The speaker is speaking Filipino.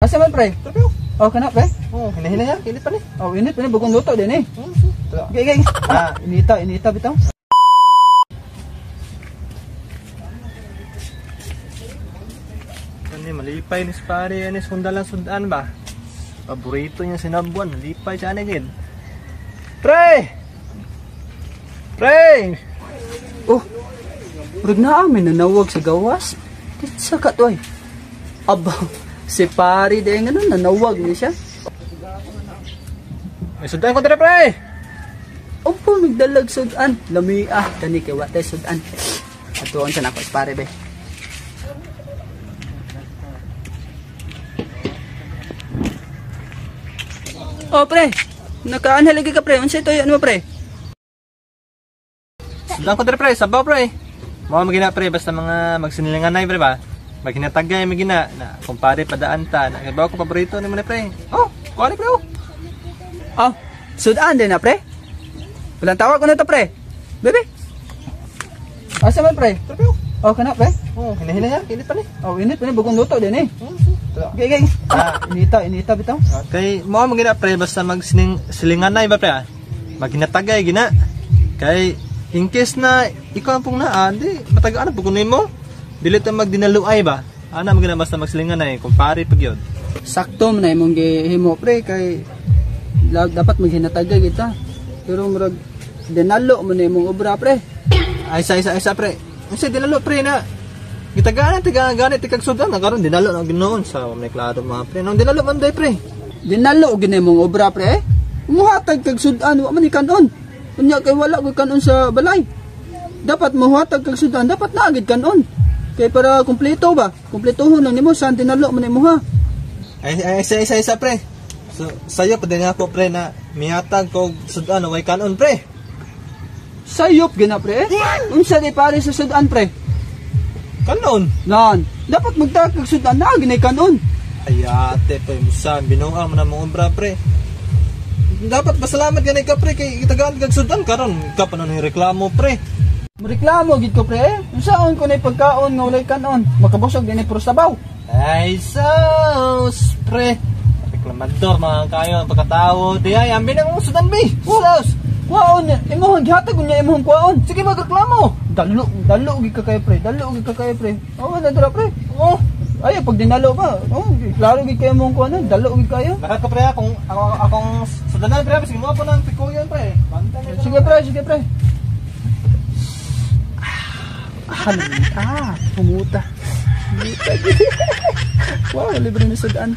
Asa man pre? Pero, Oh, kana pre? hinahinay yan. Kinit pa ni. Oh, init pa ni bagong luto din eh. Ito. Gay. Inita bitaw. Ano malipay ni pare, ano sundan ba? Paborito niya sinabuan, malipay siya anigid. Pre! Oh. Urag na amin nanawag sa gawas. Sa katoy. Aba, si pare din nga nun, nanawag niya siya. May sundan ko tira pre! Opo, nagdalag sudan. Lamia, kani kay watay sudan. Atuon sa nako, pare be. Oh, pre. Nakaanhal lagi ka, pre. Unsay toyo ano pre? Sundan ko tira pre, sabaw pre. Mga magina pre, basta mga magsinilingan na pre ba? Maghinatagay magina na kumpare padaan ta. Nagabaw ko paborito ni mo na pre. Oh, kuha ni pre oh. Oh, sudan din na pre. Walang tawag ko na to pre. Bebe. Asa man pre? Pero, Oh, kana pre? hinahinay yan. Kinit pa ni. Oh, init pa ni bagong luto din eh. Ito. Gay. Inita bitaw. Kay mga magina pre, basta magsilingan na iba pre ah. Maghinatagay gina. Kay in case na ikaw ang pong naan, di matagaan ang pukunin mo. Dili ta magdinaluay ba? Ana magina basta magsilingan na eh, kumpare pag yun. Sakto man na imong gihimo pre kay dapat maghinatagay kita. Pero murag dinalo man na imong obra pre. Ay isa pre. Kasi dinalo pre na gitagaan ganit tikag sudan na karon dinalo na ginoon sa may klaro mga pre. Nang dinalo man day pre. Dinalo gid imong obra pre. Muhatag kag sudan wa man ikanon. Unya kay wala ko kanon sa balay. Dapat muhatag kag sudan, dapat naagid kanon. Kay para kumpleto ba? Kumpletuhon lang nimo sa dinalo man imo ha. Ay isa pre. So sayo pa din ako pre na mihatag kog sudan way kanon pre. Sayop gina pre. Unsa di pare sa sudan pre? Kanon. Nan, dapat magtag kag sudan na ginay kanon. Ay ate pre, musan binuang man ang obra pre. Dapat pasalamat ganay ka pre kay gitagaan kag sudan karon ka pa nang reklamo pre. Mareklamo gid ko pre. Unsaon ko nay pagkaon nga walay kanon? Makabusog dinay puro sabaw. Ay sus pre. Reklamador mga kayo ang pagkatao. Di ay ambi nang sudan be. Sus. Kwaon imong gihatag unya imong kwaon. Sige magreklamo. Dalo gid ka kay pre. Oh, nadra pre. Oh. Ay pag dinalo ba? Oh, klaro gid kay imong kwaon. Dalo gid kayo. Bakit ka pre akong sudanan pre sige mo po nang pikuyan pre. Sige pre. Pumuta. Wow, libre na sudan.